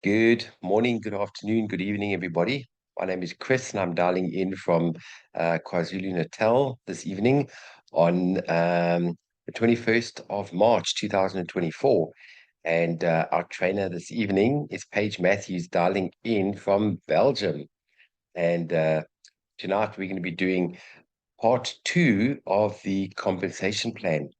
Good morning, good afternoon, good evening, everybody. My name is Chris, and I'm dialing in from KwaZulu-Natal this evening on the 21st of March, 2024. And our trainer this evening is Paige Matthews, dialing in from Belgium. And tonight we're going to be doing part two of the compensation plan.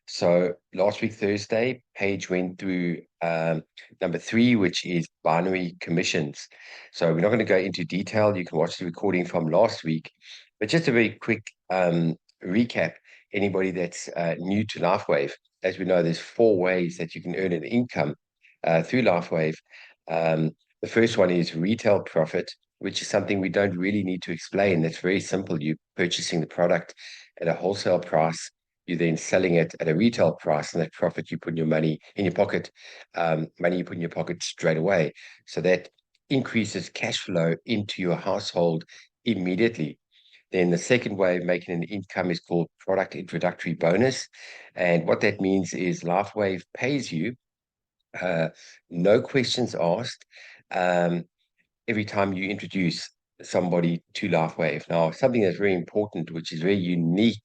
So last week, Thursday, Paige went through number three, which is binary commissions. So we're not going to go into detail. You can watch the recording from last week, but just a very quick recap. Anybody that's new to LifeWave, as we know, there's four ways that you can earn an income through LifeWave. The first one is retail profit, which is something we don't really need to explain. That's very simple. You're purchasing the product at a wholesale price. You're then selling it at a retail price, and that profit you put your money in your pocket, money you put in your pocket straight away. So that increases cash flow into your household immediately. Then the second way of making an income is called product introductory bonus. And what that means is LifeWave pays you, uh, no questions asked, um, every time you introduce somebody to LifeWave. Now, something that's very important, which is very unique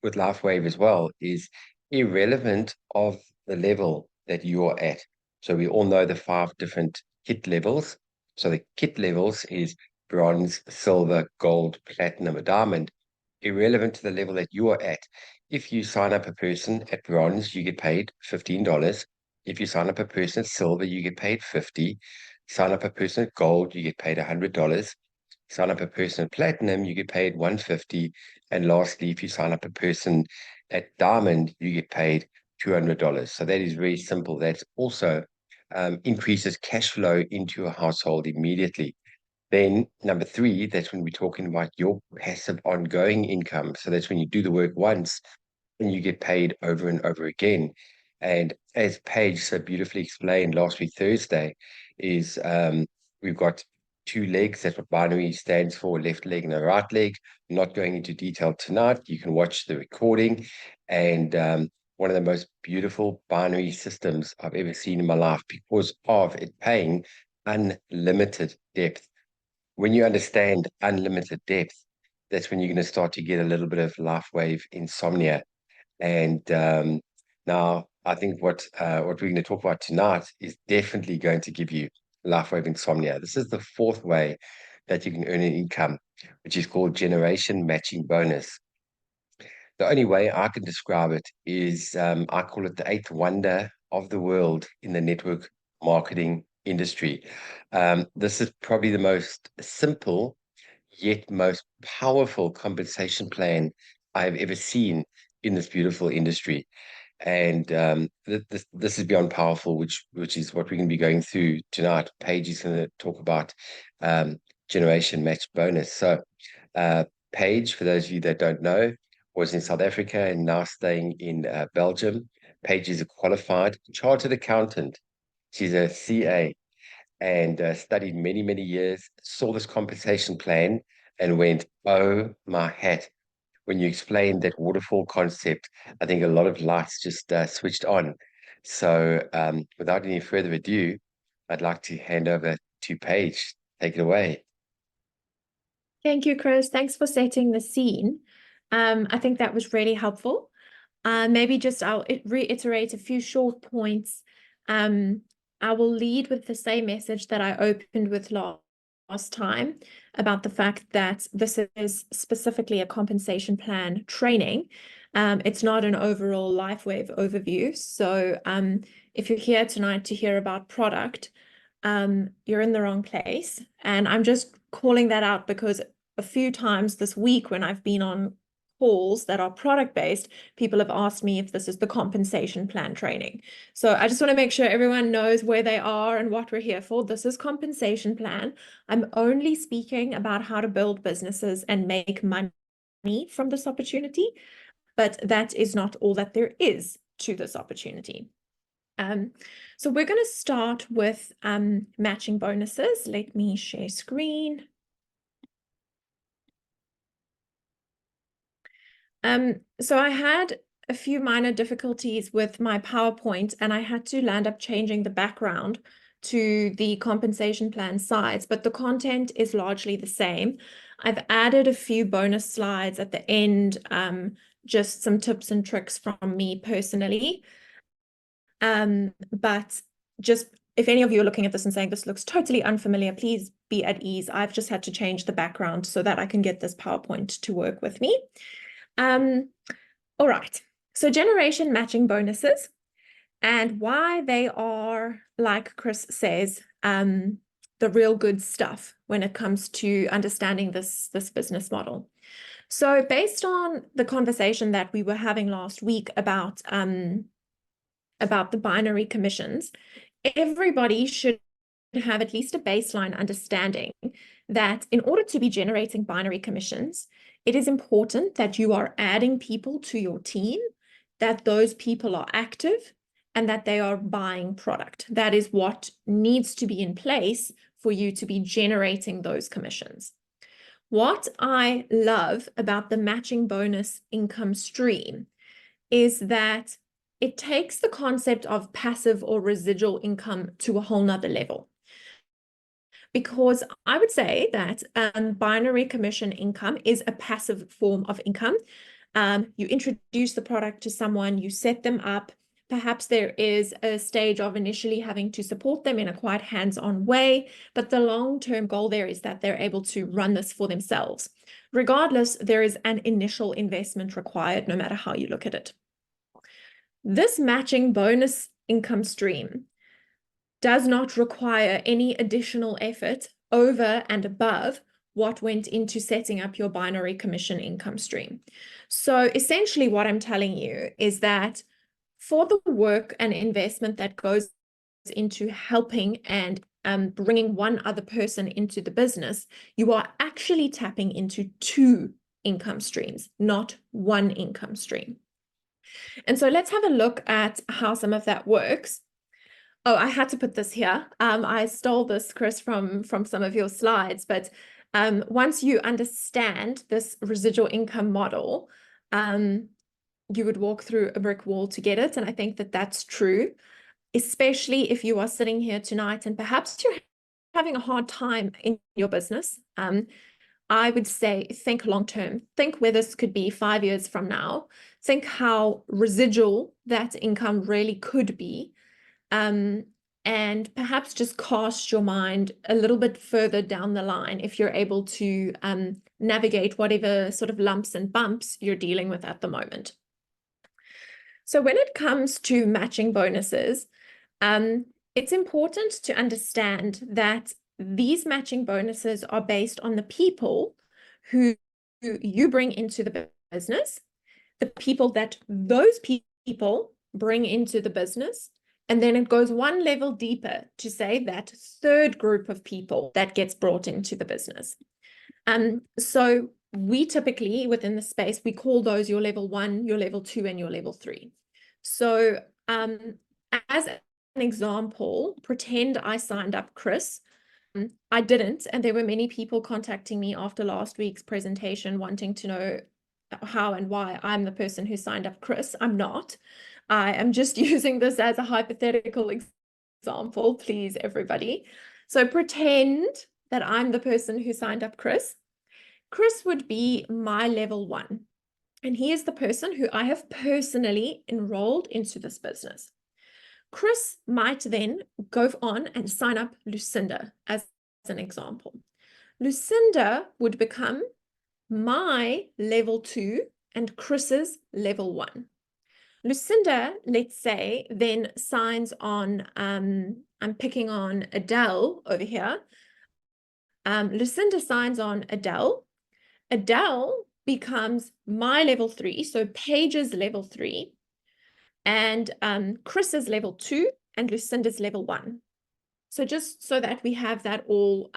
with LifeWave as well, is irrelevant of the level that you're at. So we all know the five different kit levels. So the kit levels is bronze, silver, gold, platinum, or diamond, irrelevant to the level that you are at. If you sign up a person at bronze, you get paid $15. If you sign up a person at silver, you get paid 50. Sign up a person at gold, you get paid $100. Sign up a person at platinum, you get paid 150. And lastly, if you sign up a person at diamond, you get paid $200. So that is very simple. That's also increases cash flow into your household immediately. Then number three, that's when we're talking about your passive ongoing income. So that's when you do the work once and you get paid over and over again. And as Paige so beautifully explained last week, Thursday, is we've got two legs. That's what binary stands for, left leg and a right leg. I'm not going into detail tonight. You can watch the recording. And one of the most beautiful binary systems I've ever seen in my life because of it paying unlimited depth. When you understand unlimited depth, that's when you're going to start to get a little bit of life wave insomnia. And now I think what we're going to talk about tonight is definitely going to give you life wave insomnia. This is the fourth way that you can earn an income, which is called generation matching bonus. The only way I can describe it is I call it the eighth wonder of the world in the network marketing industry. This is probably the most simple yet most powerful compensation plan I've ever seen in this beautiful industry. And this is beyond powerful, which is what we're going to be going through tonight. Paige is going to talk about um, generation match bonus. So, Paige, for those of you that don't know, was in South Africa and now staying in Belgium. Paige is a qualified chartered accountant. She's a CA and studied many, many years, saw this compensation plan and went, oh my hat. When you explained that waterfall concept, I think a lot of lights just switched on. So without any further ado, I'd like to hand over to Paige. Take it away. Thank you, Chris. Thanks for setting the scene. I think that was really helpful. Maybe just I'll reiterate a few short points. I will lead with the same message that I opened with last time about the fact that this is specifically a compensation plan training. It's not an overall LifeWave overview. So if you're here tonight to hear about product, you're in the wrong place. And I'm just calling that out because a few times this week when I've been on calls that are product-based, people have asked me if this is the compensation plan training. So I just want to make sure everyone knows where they are and what we're here for. This is compensation plan. I'm only speaking about how to build businesses and make money from this opportunity, but that is not all that there is to this opportunity. So we're going to start with matching bonuses. Let me share screen. So I had a few minor difficulties with my PowerPoint and I had to land up changing the background to the compensation plan sides, but the content is largely the same. I've added a few bonus slides at the end, just some tips and tricks from me personally. But just if any of you are looking at this and saying this looks totally unfamiliar, please be at ease. I've just had to change the background so that I can get this PowerPoint to work with me. All right, so generation matching bonuses and why they are, like Chris says, the real good stuff when it comes to understanding this business model. So based on the conversation that we were having last week about the binary commissions, everybody should have at least a baseline understanding that in order to be generating binary commissions, it is important that you are adding people to your team, that those people are active, and that they are buying product. That is what needs to be in place for you to be generating those commissions. What I love about the matching bonus income stream is that it takes the concept of passive or residual income to a whole nother level. Because I would say that binary commission income is a passive form of income. You introduce the product to someone, you set them up. Perhaps there is a stage of initially having to support them in a quite hands-on way, but the long-term goal there is that they're able to run this for themselves. Regardless, there is an initial investment required, no matter how you look at it. This matching bonus income stream does not require any additional effort over and above what went into setting up your binary commission income stream. So essentially what I'm telling you is that for the work and investment that goes into helping and bringing one other person into the business, you are actually tapping into 2 income streams, not 1 income stream. And so let's have a look at how some of that works. Oh, I had to put this here. I stole this, Chris, from some of your slides, but once you understand this residual income model, you would walk through a brick wall to get it. And I think that that's true, especially if you are sitting here tonight and perhaps you're having a hard time in your business. I would say think long term. Think where this could be 5 years from now. Think how residual that income really could be. And perhaps just cast your mind a little bit further down the line if you're able to navigate whatever sort of lumps and bumps you're dealing with at the moment. So when it comes to matching bonuses, it's important to understand that these matching bonuses are based on the people who you bring into the business, the people that those people bring into the business, and then it goes one level deeper to say that third group of people that gets brought into the business. So we typically, within the space, we call those your level 1, your level 2, and your level 3. So as an example, pretend I signed up Chris. I didn't, and there were many people contacting me after last week's presentation wanting to know how and why I'm the person who signed up Chris. I'm not. I am just using this as a hypothetical example, please, everybody. So pretend that I'm the person who signed up Chris. Chris would be my level 1, and he is the person who I have personally enrolled into this business. Chris might then go on and sign up Lucinda as an example. Lucinda would become my level 2 and Chris's level 1. Lucinda, let's say, then signs on, I'm picking on Adele over here. Lucinda signs on Adele. Adele becomes my level 3, so Paige's level 3. And Chris's level 2 and Lucinda's level 1. So just so that we have that all,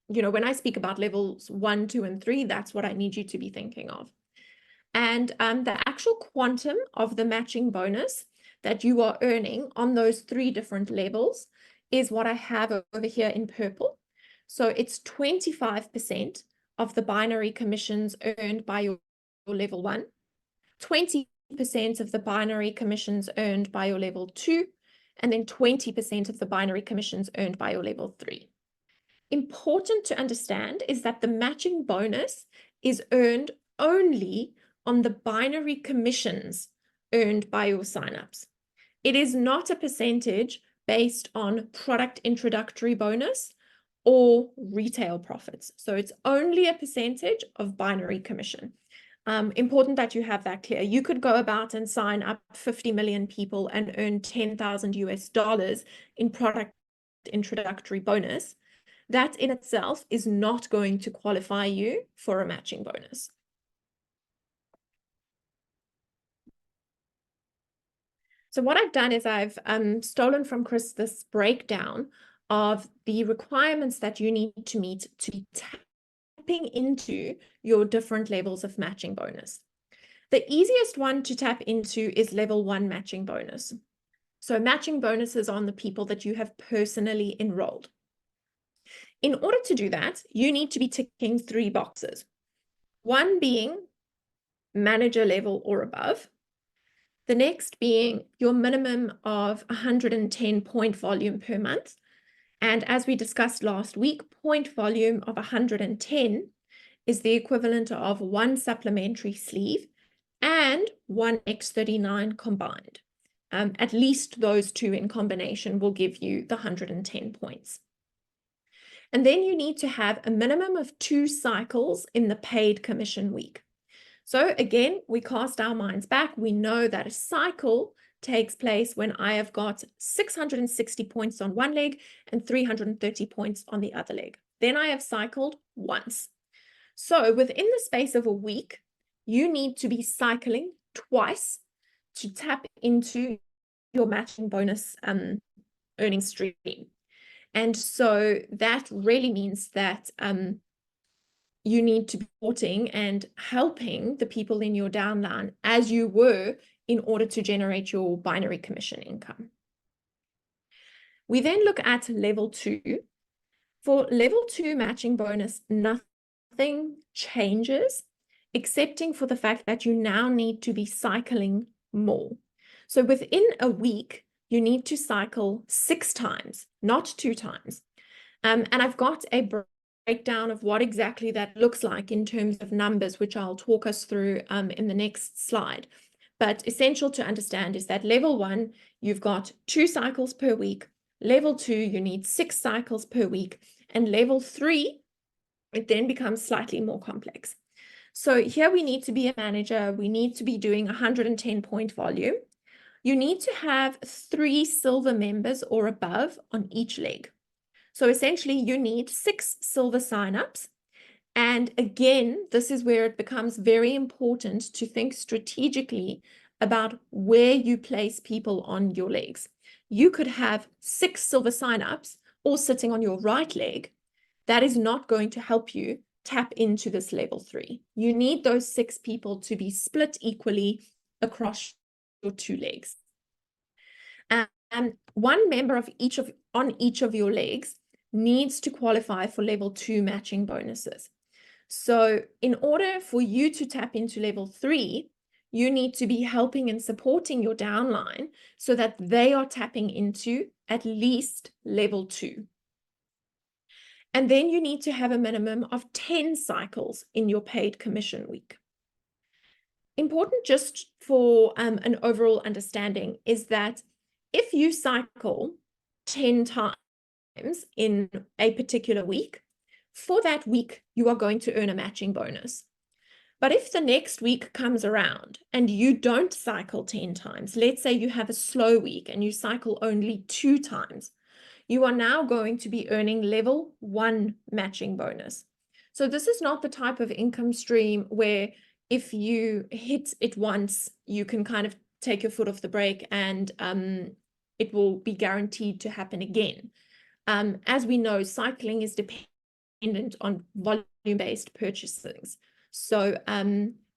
when I speak about levels 1, 2, and 3, that's what I need you to be thinking of. And the actual quantum of the matching bonus that you are earning on those 3 different levels is what I have over here in purple. So it's 25% of the binary commissions earned by your level 1, 20% of the binary commissions earned by your level 2, and then 20% of the binary commissions earned by your level 3. Important to understand is that the matching bonus is earned only on the binary commissions earned by your signups. It is not a percentage based on product introductory bonus or retail profits. So it's only a percentage of binary commission. Important that you have that clear. You could go about and sign up 50 million people and earn 10,000 US dollars in product introductory bonus. That in itself is not going to qualify you for a matching bonus. So what I've done is I've stolen from Chris this breakdown of the requirements that you need to meet to be tapping into your different levels of matching bonus. The easiest one to tap into is level 1 matching bonus. So matching bonuses on the people that you have personally enrolled. In order to do that, you need to be ticking 3 boxes. One being manager level or above. The next being your minimum of 110 point volume per month. And as we discussed last week, point volume of 110 is the equivalent of 1 supplementary sleeve and 1 X39 combined. At least those 2 in combination will give you the 110 points. And then you need to have a minimum of 2 cycles in the paid commission week. So again, we cast our minds back. We know that a cycle takes place when I have got 660 points on one leg and 330 points on the other leg. Then I have cycled once. So within the space of a week, you need to be cycling twice to tap into your matching bonus earning stream. And so that really means that you need to be supporting and helping the people in your downline as you were in order to generate your binary commission income. We then look at level 2. For level 2 matching bonus, nothing changes, excepting for the fact that you now need to be cycling more. So within a week, you need to cycle 6 times, not 2 times. And I've got a breakdown of what exactly that looks like in terms of numbers, which I'll talk us through in the next slide. But essential to understand is that level 1, you've got 2 cycles per week. Level 2, you need 6 cycles per week. And level 3, it then becomes slightly more complex. So here we need to be a manager. We need to be doing 110 point volume. You need to have 3 silver members or above on each leg. So essentially you need 6 silver signups. And again, this is where it becomes very important to think strategically about where you place people on your legs. You could have 6 silver signups all sitting on your right leg. That is not going to help you tap into this level 3. You need those 6 people to be split equally across your 2 legs. And 1 member of on each of your legs needs to qualify for level 2 matching bonuses. So in order for you to tap into level 3, you need to be helping and supporting your downline so that they are tapping into at least level 2. And then you need to have a minimum of 10 cycles in your paid commission week. Important just for an overall understanding is that if you cycle 10 times in a particular week, for that week, you are going to earn a matching bonus. But if the next week comes around and you don't cycle 10 times, let's say you have a slow week and you cycle only 2 times, you are now going to be earning level 1 matching bonus. So this is not the type of income stream where if you hit it once, you can kind of take your foot off the brake and it will be guaranteed to happen again. As we know, cycling is dependent on volume-based purchases. So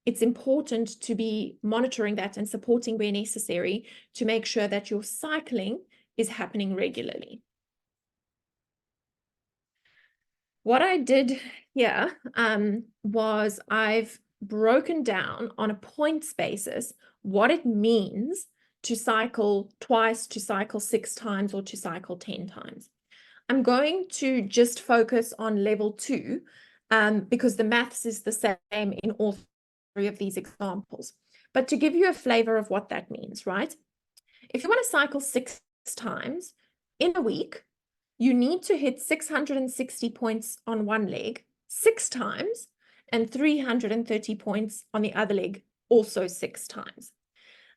it's important to be monitoring that and supporting where necessary to make sure that your cycling is happening regularly. What I did here was I've broken down on a points basis what it means to cycle twice, to cycle 6 times, or to cycle 10 times. I'm going to just focus on level 2 because the maths is the same in all 3 of these examples. But to give you a flavor of what that means, right? If you want to cycle 6 times in a week, you need to hit 660 points on one leg 6 times and 330 points on the other leg also 6 times.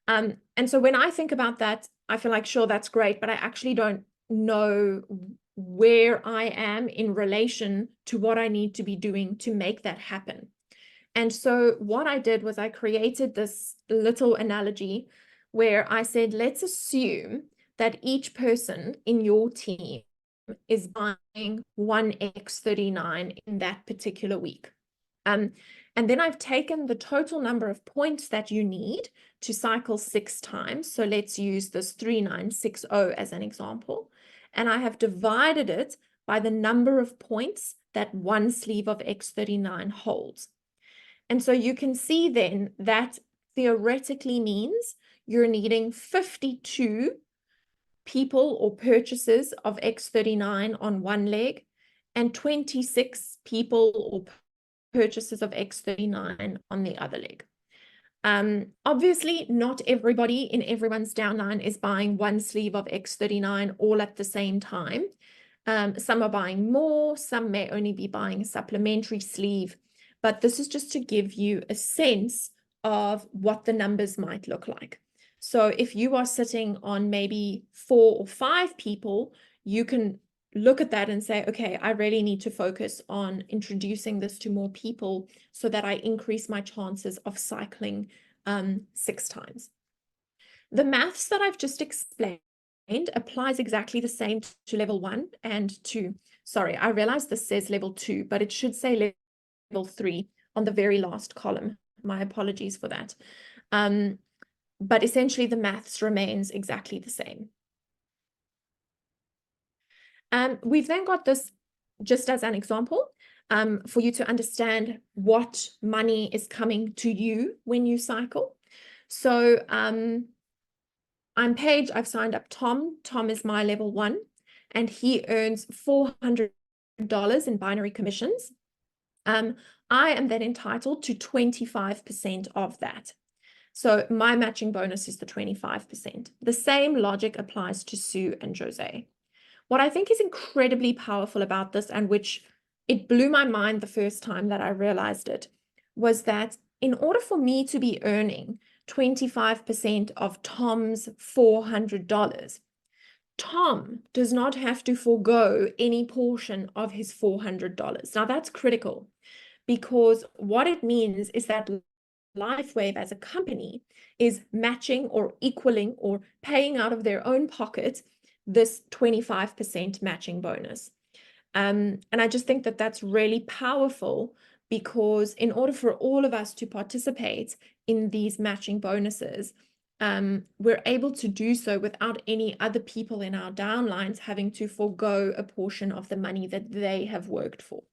And so when I think about that, I feel like, sure, that's great, but I actually don't know where I am in relation to what I need to be doing to make that happen. And so what I did was I created this little analogy where I said, let's assume that each person in your team is buying one X39 in that particular week. And then I've taken the total number of points that you need to cycle 6 times. So let's use this 3960 as an example. And I have divided it by the number of points that one sleeve of X39 holds. And so you can see then that theoretically means you're needing 52 people or purchases of X39 on one leg and 26 people or purchases of X39 on the other leg. Obviously, not everybody in everyone's downline is buying one sleeve of X39 all at the same time. Some are buying more, some may only be buying a supplementary sleeve, but this is just to give you a sense of what the numbers might look like. So if you are sitting on maybe 4 or 5 people, you can look at that and say, okay, I really need to focus on introducing this to more people so that I increase my chances of cycling 6 times. The maths that I've just explained applies exactly the same to level 1 and 2. Sorry, I realize this says level 2, but it should say level 3 on the very last column. My apologies for that. But essentially the maths remains exactly the same. We've then got this just as an example for you to understand what money is coming to you when you cycle. So I'm Paige. I've signed up Tom. Tom is my level 1, and he earns $400 in binary commissions. I am then entitled to 25% of that. So my matching bonus is the 25%. The same logic applies to Sue and Jose. What I think is incredibly powerful about this, and which it blew my mind the first time that I realized it, was that in order for me to be earning 25% of Tom's $400, Tom does not have to forego any portion of his $400. Now that's critical, because what it means is that LifeWave as a company is matching or equaling or paying out of their own pocket this 25% matching bonus. And I just think that that's really powerful, because in order for all of us to participate in these matching bonuses, we're able to do so without any other people in our downlines having to forego a portion of the money that they have worked for.